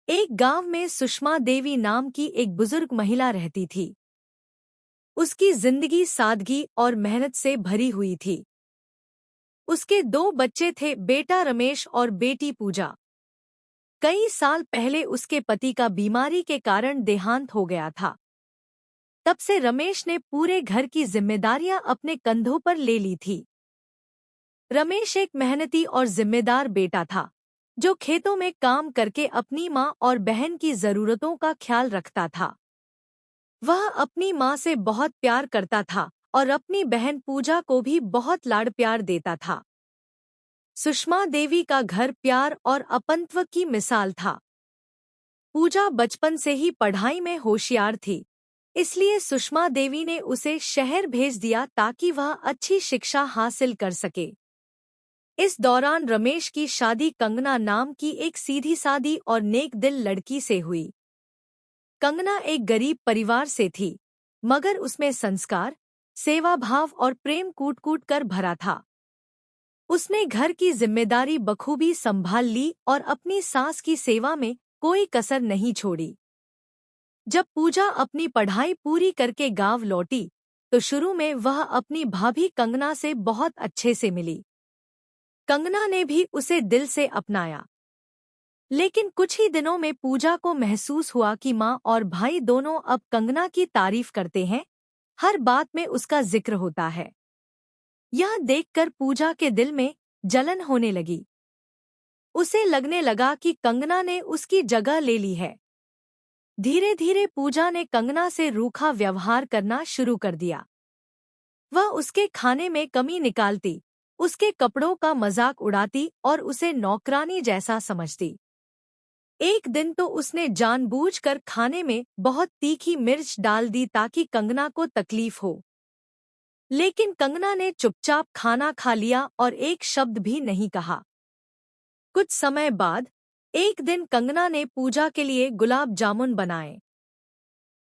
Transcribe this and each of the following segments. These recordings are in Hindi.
एक गांव में सुषमा देवी नाम की एक बुजुर्ग महिला रहती थी। उसकी जिंदगी सादगी और मेहनत से भरी हुई थी। उसके दो बच्चे थे, बेटा रमेश और बेटी पूजा। कई साल पहले उसके पति का बीमारी के कारण देहांत हो गया था। तब से रमेश ने पूरे घर की जिम्मेदारियां अपने कंधों पर ले ली थी। रमेश एक मेहनती और जिम्मेदार बेटा था, जो खेतों में काम करके अपनी माँ और बहन की जरूरतों का ख्याल रखता था। वह अपनी माँ से बहुत प्यार करता था और अपनी बहन पूजा को भी बहुत लाड़ प्यार देता था। सुषमा देवी का घर प्यार और अपनत्व की मिसाल था। पूजा बचपन से ही पढ़ाई में होशियार थी, इसलिए सुषमा देवी ने उसे शहर भेज दिया ताकि वह अच्छी शिक्षा हासिल कर सके। इस दौरान रमेश की शादी कंगना नाम की एक सीधी सादी और नेक दिल लड़की से हुई। कंगना एक गरीब परिवार से थी, मगर उसमें संस्कार, सेवा भाव और प्रेम कूट कूट कर भरा था। उसने घर की जिम्मेदारी बखूबी संभाल ली और अपनी सास की सेवा में कोई कसर नहीं छोड़ी। जब पूजा अपनी पढ़ाई पूरी करके गांव लौटी, तो शुरू में वह अपनी भाभी कंगना से बहुत अच्छे से मिली। कंगना ने भी उसे दिल से अपनाया। लेकिन कुछ ही दिनों में पूजा को महसूस हुआ कि माँ और भाई दोनों अब कंगना की तारीफ करते हैं, हर बात में उसका जिक्र होता है। यह देखकर पूजा के दिल में जलन होने लगी। उसे लगने लगा कि कंगना ने उसकी जगह ले ली है। धीरे धीरे पूजा ने कंगना से रूखा व्यवहार करना शुरू कर दिया। वह उसके खाने में कमी निकालती, उसके कपड़ों का मजाक उड़ाती और उसे नौकरानी जैसा समझती। एक दिन तो उसने जानबूझकर खाने में बहुत तीखी मिर्च डाल दी ताकि कंगना को तकलीफ हो। लेकिन कंगना ने चुपचाप खाना खा लिया और एक शब्द भी नहीं कहा। कुछ समय बाद एक दिन कंगना ने पूजा के लिए गुलाब जामुन बनाए।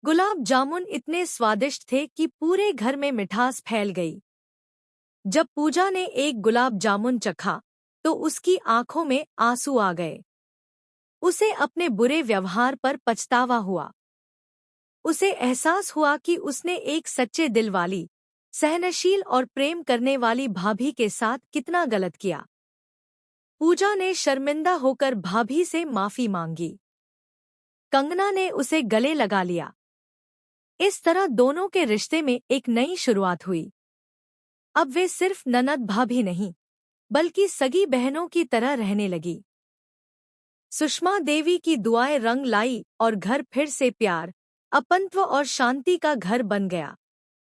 गुलाब जामुन इतने स्वादिष्ट थे कि पूरे घर में मिठास फैल गई। जब पूजा ने एक गुलाब जामुन चखा, तो उसकी आंखों में आंसू आ गए। उसे अपने बुरे व्यवहार पर पछतावा हुआ। उसे एहसास हुआ कि उसने एक सच्चे दिल वाली, सहनशील और प्रेम करने वाली भाभी के साथ कितना गलत किया। पूजा ने शर्मिंदा होकर भाभी से माफी मांगी। कंगना ने उसे गले लगा लिया। इस तरह दोनों के रिश्ते में एक नई शुरुआत हुई। अब वे सिर्फ ननद भाभी नहीं, बल्कि सगी बहनों की तरह रहने लगी। सुषमा देवी की दुआएं रंग लाई और घर फिर से प्यार, अपनत्व और शांति का घर बन गया।